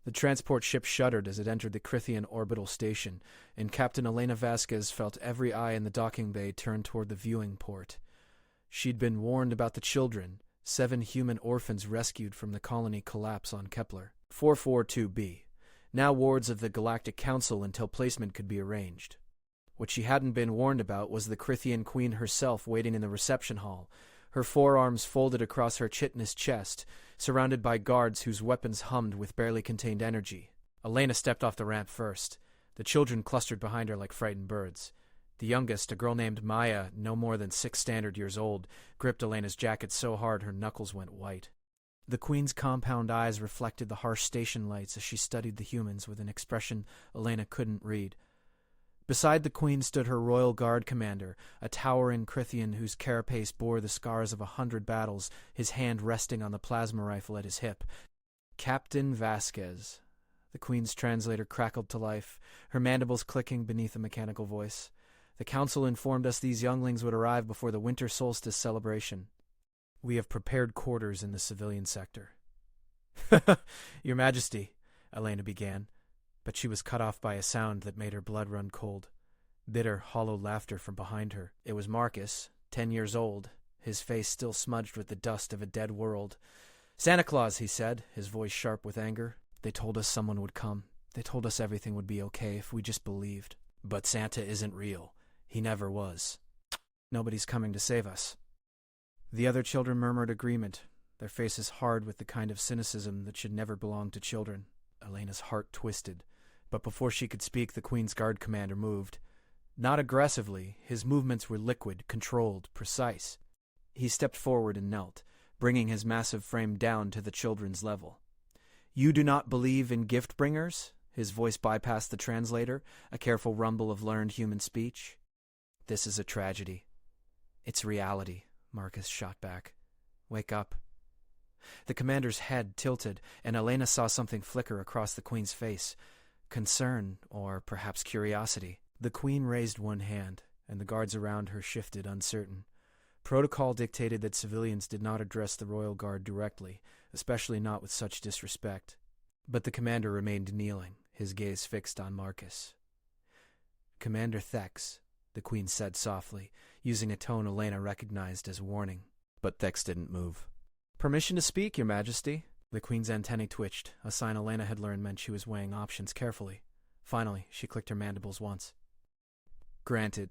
The transport ship shuddered as it entered the Crithian orbital station, and Captain Elena Vasquez felt every eye in the docking bay turn toward the viewing port. She'd been warned about the children, 7 human orphans rescued from the colony collapse on Kepler 442b, now wards of the Galactic Council until placement could be arranged. What she hadn't been warned about was the Crithian queen herself waiting in the reception hall, her forearms folded across her chitinous chest, surrounded by guards whose weapons hummed with barely contained energy. Elena stepped off the ramp first. The children clustered behind her like frightened birds. The youngest, a girl named Maya, no more than 6 standard years old, gripped Elena's jacket so hard her knuckles went white. The queen's compound eyes reflected the harsh station lights as she studied the humans with an expression Elena couldn't read. Beside the queen stood her royal guard commander, a towering Crithian whose carapace bore the scars of 100 battles, his hand resting on the plasma rifle at his hip. Captain Vasquez. The queen's translator crackled to life, her mandibles clicking beneath a mechanical voice. The council informed us these younglings would arrive before the winter solstice celebration. We have prepared quarters in the civilian sector. Your Majesty, Elena began, but she was cut off by a sound that made her blood run cold. Bitter, hollow laughter from behind her. It was Marcus, 10 years old, his face still smudged with the dust of a dead world. Santa Claus, he said, his voice sharp with anger. They told us someone would come. They told us everything would be okay if we just believed. But Santa isn't real. He never was. Nobody's coming to save us. The other children murmured agreement, their faces hard with the kind of cynicism that should never belong to children. Elena's heart twisted, but before she could speak, the Queen's Guard commander moved. Not aggressively, his movements were liquid, controlled, precise. He stepped forward and knelt, bringing his massive frame down to the children's level. You do not believe in gift-bringers? His voice bypassed the translator, a careful rumble of learned human speech. This is a tragedy. It's reality, Marcus shot back. Wake up. The commander's head tilted, and Elena saw something flicker across the Queen's face. Concern, or perhaps curiosity. The Queen raised one hand, and the guards around her shifted, uncertain. Protocol dictated that civilians did not address the Royal Guard directly, especially not with such disrespect. But the commander remained kneeling, his gaze fixed on Marcus. Commander Thex, the Queen said softly, using a tone Elena recognized as warning. But Thex didn't move. Permission to speak, Your Majesty. The Queen's antennae twitched, a sign Elena had learned meant she was weighing options carefully. Finally, she clicked her mandibles once. Granted.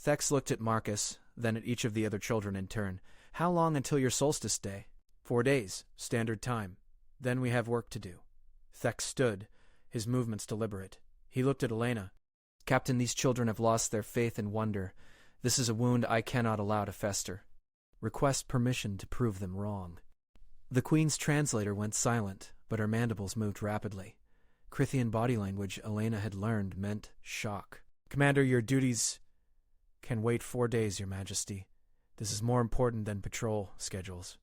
Thex looked at Marcus, then at each of the other children in turn. How long until your solstice day? 4 days, standard time. Then we have work to do. Thex stood, his movements deliberate. He looked at Elena. Captain, these children have lost their faith and wonder. This is a wound I cannot allow to fester. Request permission to prove them wrong. The Queen's translator went silent, but her mandibles moved rapidly. Crithian body language Elena had learned meant shock. Commander, your duties can wait 4 days, Your Majesty. This is more important than patrol schedules.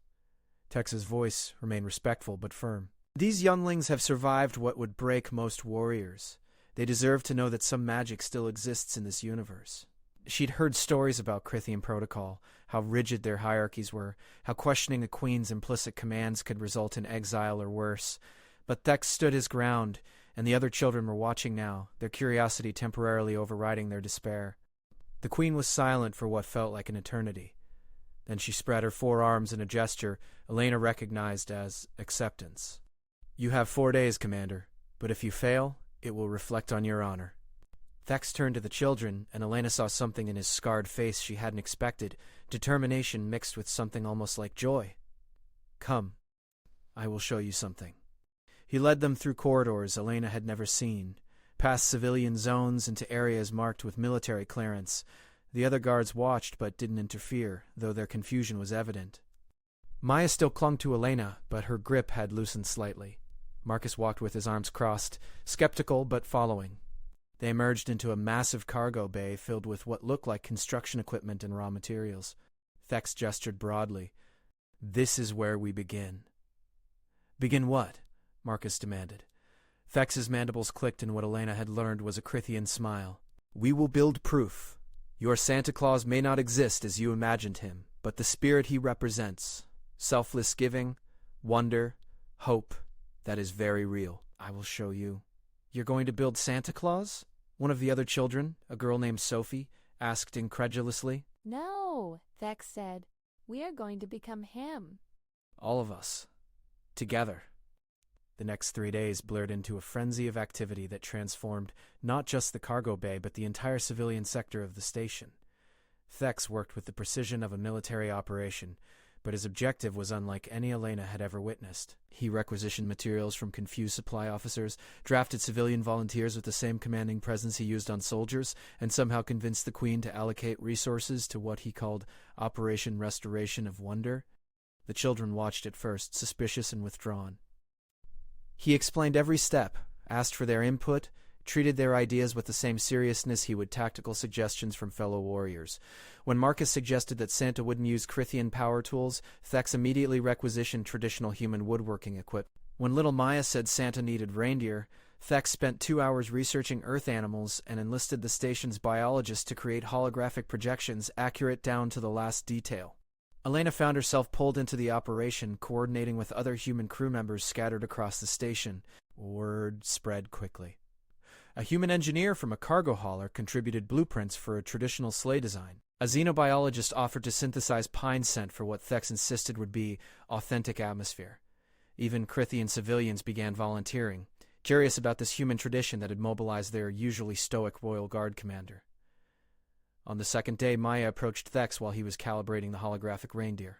Tex's voice remained respectful but firm. These younglings have survived what would break most warriors. They deserve to know that some magic still exists in this universe. She'd heard stories about Crithian protocol, how rigid their hierarchies were, how questioning a queen's implicit commands could result in exile or worse. But Thex stood his ground, and the other children were watching now, their curiosity temporarily overriding their despair. The Queen was silent for what felt like an eternity. Then she spread her forearms in a gesture Elena recognized as acceptance. You have 4 days, Commander, but if you fail, it will reflect on your honor. Thex turned to the children, and Elena saw something in his scarred face she hadn't expected, determination mixed with something almost like joy. Come, I will show you something. He led them through corridors Elena had never seen, past civilian zones into areas marked with military clearance. The other guards watched but didn't interfere, though their confusion was evident. Maya still clung to Elena, but her grip had loosened slightly. Marcus walked with his arms crossed, skeptical but following. They emerged into a massive cargo bay filled with what looked like construction equipment and raw materials. Thex gestured broadly. This is where we begin. Begin what? Marcus demanded. Thex's mandibles clicked in what Elena had learned was a Crithian smile. We will build proof. Your Santa Claus may not exist as you imagined him, but the spirit he represents, selfless giving, wonder, hope, that is very real. I will show you. You're going to build Santa Claus? One of the other children, a girl named Sophie, asked incredulously. No, Thex said. We are going to become him. All of us. Together. The next 3 days blurred into a frenzy of activity that transformed not just the cargo bay but the entire civilian sector of the station. Thex worked with the precision of a military operation, but his objective was unlike any Elena had ever witnessed. He requisitioned materials from confused supply officers, drafted civilian volunteers with the same commanding presence he used on soldiers, and somehow convinced the Queen to allocate resources to what he called Operation Restoration of Wonder. The children watched at first, suspicious and withdrawn. He explained every step, asked for their input, treated their ideas with the same seriousness he would tactical suggestions from fellow warriors. When Marcus suggested that Santa wouldn't use Crithian power tools, Thex immediately requisitioned traditional human woodworking equipment. When little Maya said Santa needed reindeer, Thex spent 2 hours researching earth animals and enlisted the station's biologists to create holographic projections accurate down to the last detail. Elena found herself pulled into the operation, coordinating with other human crew members scattered across the station. Word spread quickly. A human engineer from a cargo hauler contributed blueprints for a traditional sleigh design. A xenobiologist offered to synthesize pine scent for what Thex insisted would be authentic atmosphere. Even Crithian civilians began volunteering, curious about this human tradition that had mobilized their usually stoic royal guard commander. On the second day, Maya approached Thex while he was calibrating the holographic reindeer.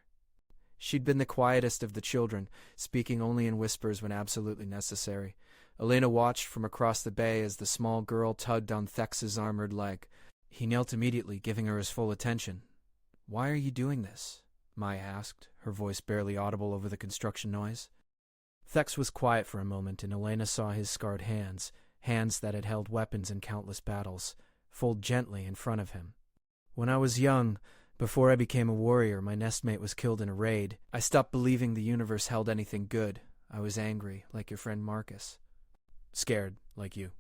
She'd been the quietest of the children, speaking only in whispers when absolutely necessary. Elena watched from across the bay as the small girl tugged on Thex's armored leg. He knelt immediately, giving her his full attention. "Why are you doing this?" Maya asked, her voice barely audible over the construction noise. Thex was quiet for a moment, and Elena saw his scarred hands, hands that had held weapons in countless battles, fold gently in front of him. "When I was young, before I became a warrior, my nestmate was killed in a raid. I stopped believing the universe held anything good. I was angry, like your friend Marcus. Scared, like you.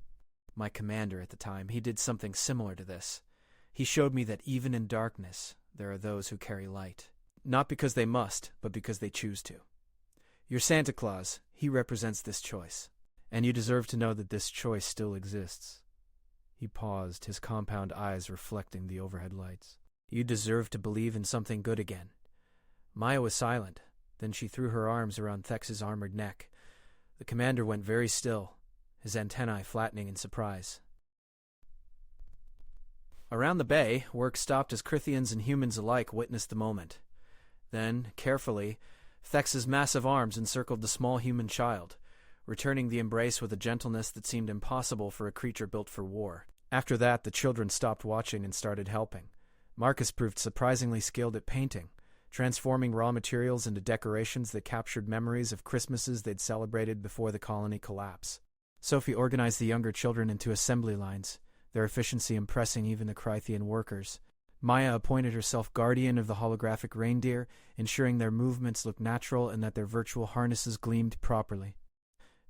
My commander at the time, he did something similar to this. He showed me that even in darkness, there are those who carry light. Not because they must, but because they choose to. Your Santa Claus, he represents this choice. And you deserve to know that this choice still exists." He paused, his compound eyes reflecting the overhead lights. "You deserve to believe in something good again." Maya was silent. Then she threw her arms around Thex's armored neck. The commander went very still, his antennae flattening in surprise. Around the bay, work stopped as Crithians and humans alike witnessed the moment. Then, carefully, Thex's massive arms encircled the small human child, returning the embrace with a gentleness that seemed impossible for a creature built for war. After that, the children stopped watching and started helping. Marcus proved surprisingly skilled at painting, transforming raw materials into decorations that captured memories of Christmases they'd celebrated before the colony collapse. Sophie organized the younger children into assembly lines, their efficiency impressing even the Crithian workers. Maya appointed herself guardian of the holographic reindeer, ensuring their movements looked natural and that their virtual harnesses gleamed properly.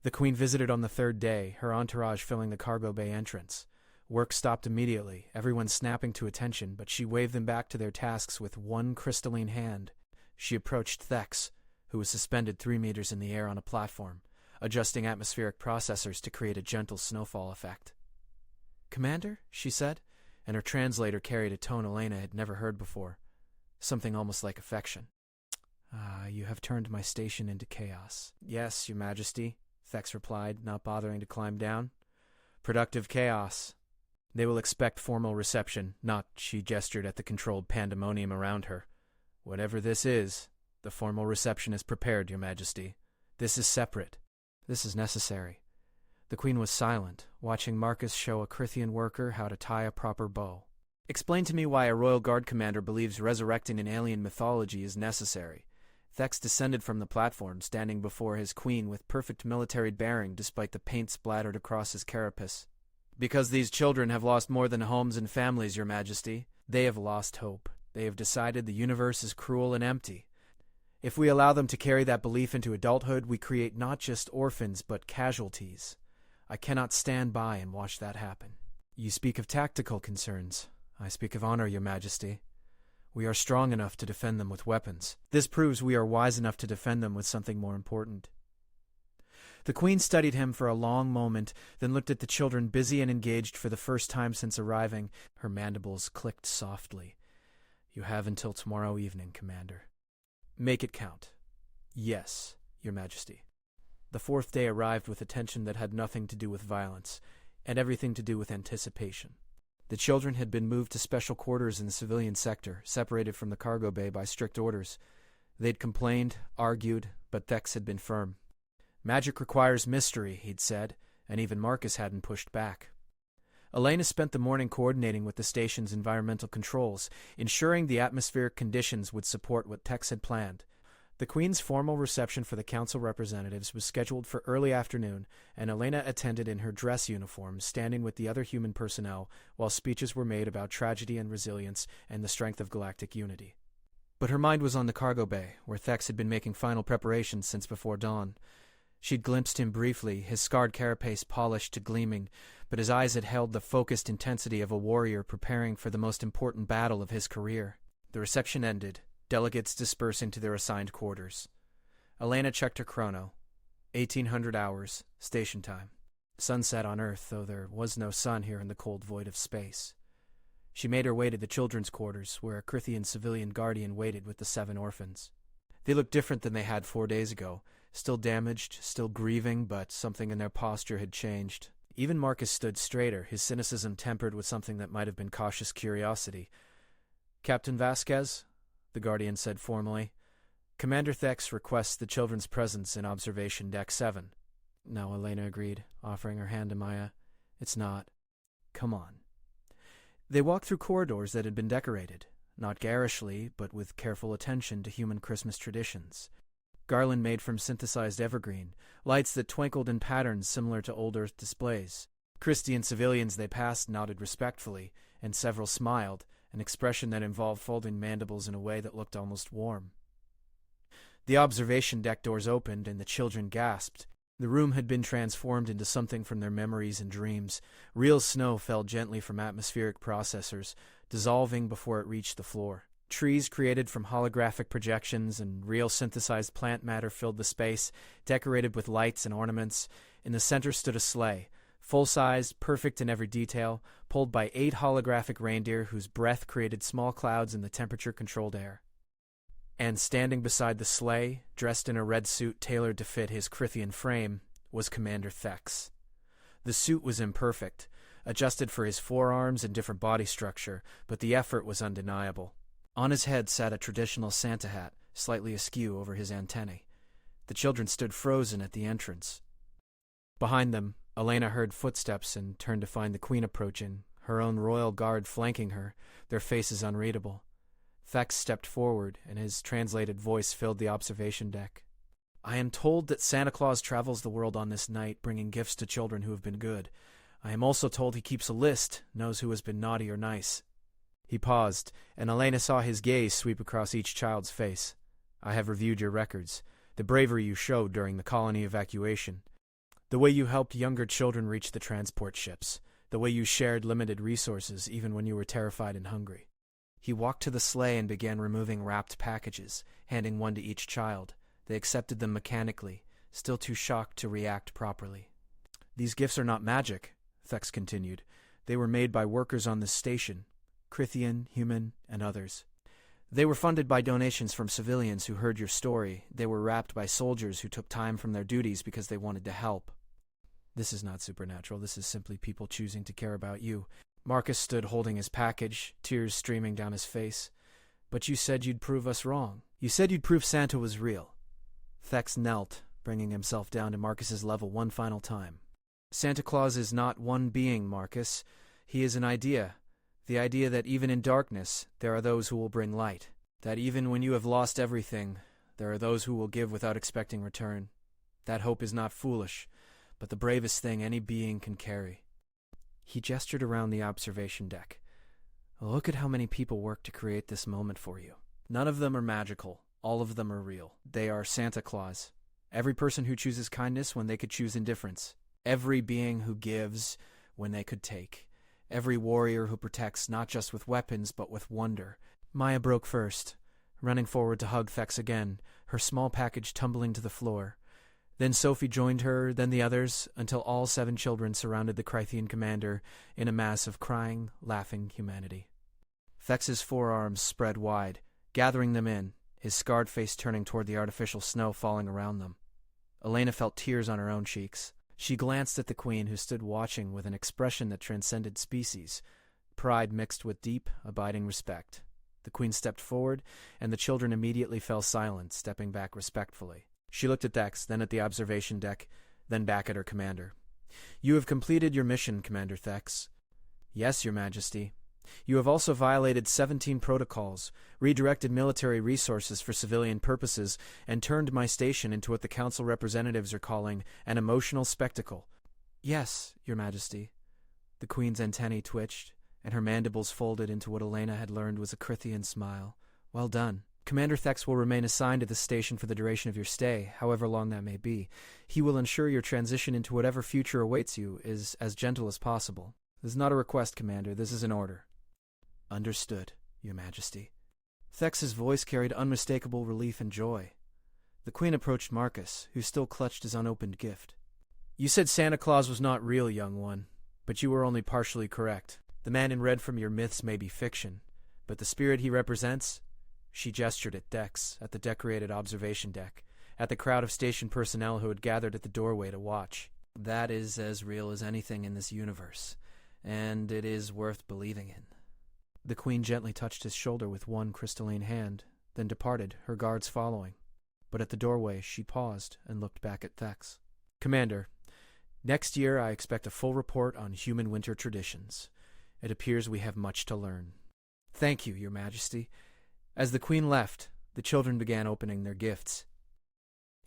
The Queen visited on the third day, her entourage filling the cargo bay entrance. Work stopped immediately, everyone snapping to attention, but she waved them back to their tasks with one crystalline hand. She approached Thex, who was suspended 3 meters in the air on a platform, adjusting atmospheric processors to create a gentle snowfall effect. "Commander," she said, and her translator carried a tone Elena had never heard before, something almost like affection. You have turned my station into chaos." "Yes, Your Majesty," Thex replied, not bothering to climb down. "Productive chaos. They will expect formal reception, not," she gestured at the controlled pandemonium around her. "Whatever this is, the formal reception is prepared, Your Majesty. This is separate. This is necessary." The Queen was silent, watching Marcus show a Crithian worker how to tie a proper bow. "Explain to me why a Royal Guard commander believes resurrecting an alien mythology is necessary." Thex descended from the platform, standing before his queen with perfect military bearing despite the paint splattered across his carapace. "Because these children have lost more than homes and families, Your Majesty. They have lost hope. They have decided the universe is cruel and empty. If we allow them to carry that belief into adulthood, we create not just orphans, but casualties. I cannot stand by and watch that happen." "You speak of tactical concerns. I speak of honor, Your Majesty. We are strong enough to defend them with weapons. This proves we are wise enough to defend them with something more important." The queen studied him for a long moment, then looked at the children busy and engaged for the first time since arriving. Her mandibles clicked softly. "You have until tomorrow evening, Commander." "Make it count." "Yes, Your Majesty." The fourth day arrived with a tension that had nothing to do with violence, and everything to do with anticipation. The children had been moved to special quarters in the civilian sector, separated from the cargo bay by strict orders. They'd complained, argued, but Thex had been firm. "Magic requires mystery," he'd said, and even Marcus hadn't pushed back. Elena spent the morning coordinating with the station's environmental controls, ensuring the atmospheric conditions would support what Tex had planned. The Queen's formal reception for the Council representatives was scheduled for early afternoon, and Elena attended in her dress uniform, standing with the other human personnel, while speeches were made about tragedy and resilience and the strength of galactic unity. But her mind was on the cargo bay, where Thex had been making final preparations since before dawn. She'd glimpsed him briefly, his scarred carapace polished to gleaming, but his eyes had held the focused intensity of a warrior preparing for the most important battle of his career. The reception ended, delegates dispersing to their assigned quarters. Elena checked her chrono. 1800 hours, station time. Sunset on Earth, though there was no sun here in the cold void of space. She made her way to the children's quarters, where a Crithian civilian guardian waited with the 7 orphans. They looked different than they had 4 days ago. Still damaged, still grieving, but something in their posture had changed. Even Marcus stood straighter, his cynicism tempered with something that might have been cautious curiosity. "Captain Vasquez," the Guardian said formally, "Commander Thex requests the children's presence in Observation Deck 7. "No," Elena agreed, offering her hand to Maya. "It's not. Come on." They walked through corridors that had been decorated, not garishly, but with careful attention to human Christmas traditions. Garland made from synthesized evergreen, lights that twinkled in patterns similar to old Earth displays. Christian civilians they passed nodded respectfully, and several smiled, an expression that involved folding mandibles in a way that looked almost warm. The observation deck doors opened, and the children gasped. The room had been transformed into something from their memories and dreams. Real snow fell gently from atmospheric processors, dissolving before it reached the floor. Trees created from holographic projections and real synthesized plant matter filled the space, decorated with lights and ornaments. In the center stood a sleigh, full-sized, perfect in every detail, pulled by 8 holographic reindeer whose breath created small clouds in the temperature-controlled air. And standing beside the sleigh, dressed in a red suit tailored to fit his Crithian frame, was Commander Thex. The suit was imperfect, adjusted for his forearms and different body structure, but the effort was undeniable. On his head sat a traditional Santa hat, slightly askew over his antennae. The children stood frozen at the entrance. Behind them, Elena heard footsteps and turned to find the Queen approaching, her own royal guard flanking her, their faces unreadable. Thex stepped forward, and his translated voice filled the observation deck. "I am told that Santa Claus travels the world on this night, bringing gifts to children who have been good. I am also told he keeps a list, knows who has been naughty or nice." He paused, and Elena saw his gaze sweep across each child's face. "I have reviewed your records, the bravery you showed during the colony evacuation, the way you helped younger children reach the transport ships, the way you shared limited resources even when you were terrified and hungry." He walked to the sleigh and began removing wrapped packages, handing one to each child. They accepted them mechanically, still too shocked to react properly. "These gifts are not magic," Thex continued. "They were made by workers on this station, Crithian, human, and others. They were funded by donations from civilians who heard your story. They were wrapped by soldiers who took time from their duties because they wanted to help. This is not supernatural. This is simply people choosing to care about you." Marcus stood holding his package, tears streaming down his face. "But you said you'd prove us wrong. You said you'd prove Santa was real." Thex knelt, bringing himself down to Marcus's level one final time. "Santa Claus is not one being, Marcus. He is an idea. The idea that even in darkness, there are those who will bring light. That even when you have lost everything, there are those who will give without expecting return. That hope is not foolish, but the bravest thing any being can carry." He gestured around the observation deck. "Look at how many people work to create this moment for you. None of them are magical. All of them are real. They are Santa Claus. Every person who chooses kindness when they could choose indifference. Every being who gives when they could take. Every warrior who protects not just with weapons but with wonder." Maya broke first, running forward to hug Thex again, her small package tumbling to the floor. Then Sophie joined her, then the others, until all 7 children surrounded the Crythian commander in a mass of crying, laughing humanity. Thex's forearms spread wide, gathering them in, his scarred face turning toward the artificial snow falling around them. Elena felt tears on her own cheeks. She glanced at the queen, who stood watching with an expression that transcended species, pride mixed with deep, abiding respect. The queen stepped forward, and the children immediately fell silent, stepping back respectfully. She looked at Thex, then at the observation deck, then back at her commander. "You have completed your mission, Commander Thex." "Yes, Your Majesty." "You have also violated 17 protocols, redirected military resources for civilian purposes, and turned my station into what the Council representatives are calling an emotional spectacle." "Yes, Your Majesty." The queen's antennae twitched, and her mandibles folded into what Elena had learned was a Crythian smile. "Well done. Commander Thex will remain assigned to this station for the duration of your stay, however long that may be. He will ensure your transition into whatever future awaits you is as gentle as possible. This is not a request, Commander. This is an order." "Understood, Your Majesty." Thex's voice carried unmistakable relief and joy. The queen approached Marcus, who still clutched his unopened gift. "You said Santa Claus was not real, young one, but you were only partially correct. The man in red from your myths may be fiction, but the spirit he represents—" She gestured at Thex, at the decorated observation deck, at the crowd of station personnel who had gathered at the doorway to watch. "That is as real as anything in this universe, and it is worth believing in." The queen gently touched his shoulder with one crystalline hand, then departed, her guards following. But at the doorway she paused and looked back at Thex. "Commander, next year I expect a full report on human winter traditions. It appears we have much to learn." "Thank you, Your Majesty." As the queen left, the children began opening their gifts.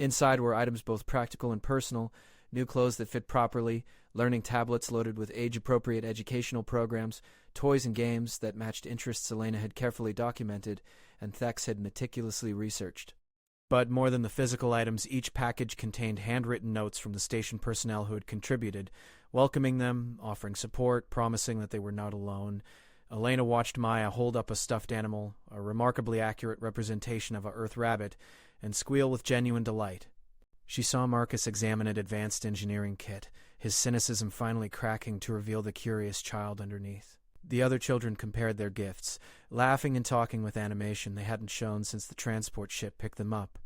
Inside were items both practical and personal, new clothes that fit properly, learning tablets loaded with age-appropriate educational programs, toys and games that matched interests Elena had carefully documented and Thex had meticulously researched. But more than the physical items, each package contained handwritten notes from the station personnel who had contributed, welcoming them, offering support, promising that they were not alone. Elena watched Maya hold up a stuffed animal, a remarkably accurate representation of a Earth rabbit, and squeal with genuine delight. She saw Marcus examine an advanced engineering kit, his cynicism finally cracking to reveal the curious child underneath. The other children compared their gifts, laughing and talking with animation they hadn't shown since the transport ship picked them up.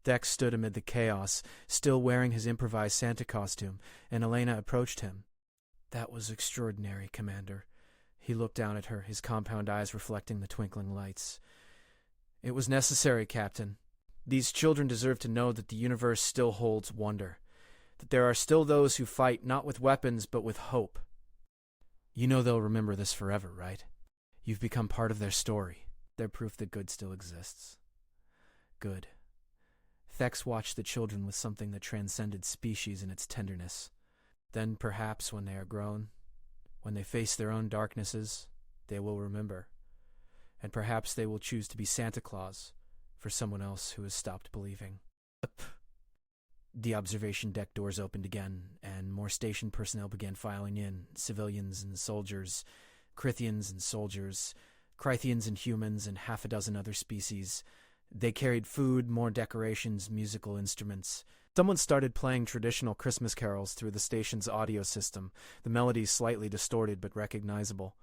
Thex stood amid the chaos, still wearing his improvised Santa costume, and Elena approached him. "That was extraordinary, Commander." He looked down at her, his compound eyes reflecting the twinkling lights. "It was necessary, Captain. These children deserve to know that the universe still holds wonder, that there are still those who fight not with weapons but with hope. You know they'll remember this forever, right? You've become part of their story, their proof that good still exists." "Good." Thex watched the children with something that transcended species in its tenderness. Then perhaps when they are grown, when they face their own darknesses, they will remember. And perhaps they will choose to be Santa Claus for someone else who has stopped believing. The observation deck doors opened again, and more station personnel began filing in, civilians and soldiers, Crythians and soldiers, Crythians and humans, and half a dozen other species. They carried food, more decorations, musical instruments. Someone started playing traditional Christmas carols through the station's audio system, the melodies slightly distorted but recognizable.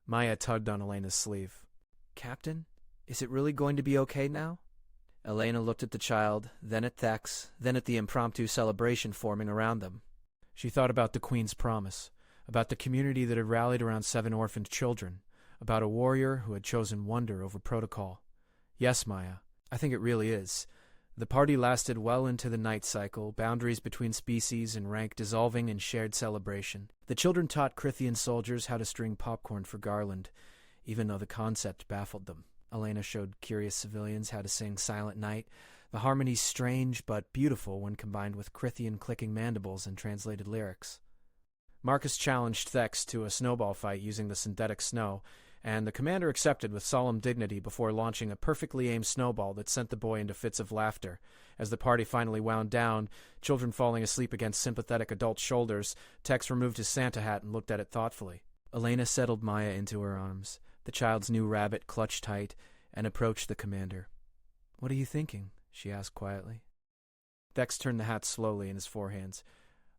Maya tugged on Elena's sleeve. "Captain, is it really going to be okay now?" Elena looked at the child, then at Thex, then at the impromptu celebration forming around them. She thought about the Queen's promise, about the community that had rallied around 7 orphaned children, about a warrior who had chosen wonder over protocol. "Yes, Maya, I think it really is." The party lasted well into the night cycle, boundaries between species and rank dissolving in shared celebration. The children taught Crythian soldiers how to string popcorn for Garland, even though the concept baffled them. Elena showed curious civilians how to sing Silent Night, the harmonies strange but beautiful when combined with Crythian clicking mandibles and translated lyrics. Marcus challenged Thex to a snowball fight using the synthetic snow, and the commander accepted with solemn dignity before launching a perfectly aimed snowball that sent the boy into fits of laughter. As the party finally wound down, children falling asleep against sympathetic adult shoulders, Tex removed his Santa hat and looked at it thoughtfully. Elena settled Maya into her arms, the child's new rabbit clutched tight, and approached the commander. "What are you thinking?" she asked quietly. Thex turned the hat slowly in his forehands.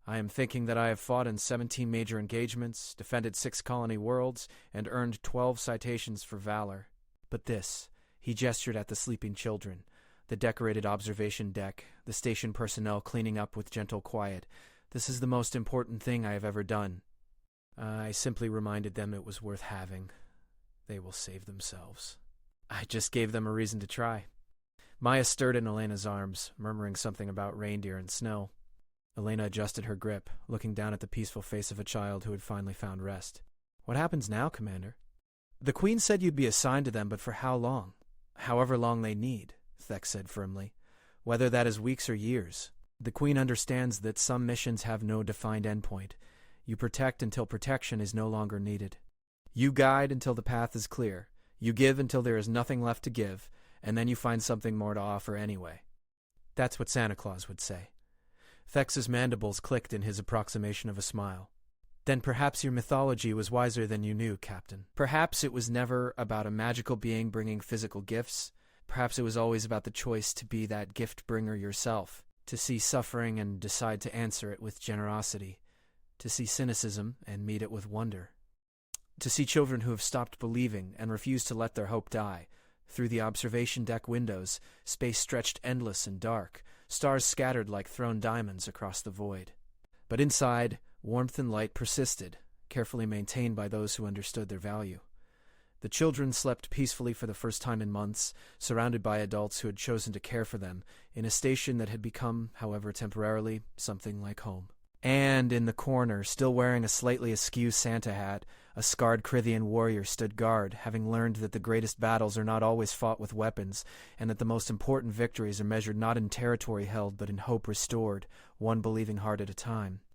I am thinking that I have fought in 17 major engagements, defended 6 colony worlds, and earned 12 citations for valor. But this, he gestured at the sleeping children, the decorated observation deck, the station personnel cleaning up with gentle quiet. This is the most important thing I have ever done. I simply reminded them it was worth having. They will save themselves. I just gave them a reason to try. Maya stirred in Elena's arms, murmuring something about reindeer and snow. Elena adjusted her grip, looking down at the peaceful face of a child who had finally found rest. What happens now, Commander? The Queen said you'd be assigned to them, but for how long? However long they need, Thex said firmly. Whether that is weeks or years. The Queen understands that some missions have no defined endpoint. You protect until protection is no longer needed. You guide until the path is clear. You give until there is nothing left to give, and then you find something more to offer anyway. That's what Santa Claus would say. Thex's mandibles clicked in his approximation of a smile. Then perhaps your mythology was wiser than you knew, Captain. Perhaps it was never about a magical being bringing physical gifts. Perhaps it was always about the choice to be that gift-bringer yourself, to see suffering and decide to answer it with generosity, to see cynicism and meet it with wonder, to see children who have stopped believing and refused to let their hope die. Through the observation deck windows, space stretched endless and dark, stars scattered like thrown diamonds across the void. But inside, warmth and light persisted, carefully maintained by those who understood their value. The children slept peacefully for the first time in months, surrounded by adults who had chosen to care for them, in a station that had become, however temporarily, something like home. And in the corner, still wearing a slightly askew Santa hat, a scarred Crithian warrior stood guard, having learned that the greatest battles are not always fought with weapons, and that the most important victories are measured not in territory held but in hope restored, one believing heart at a time.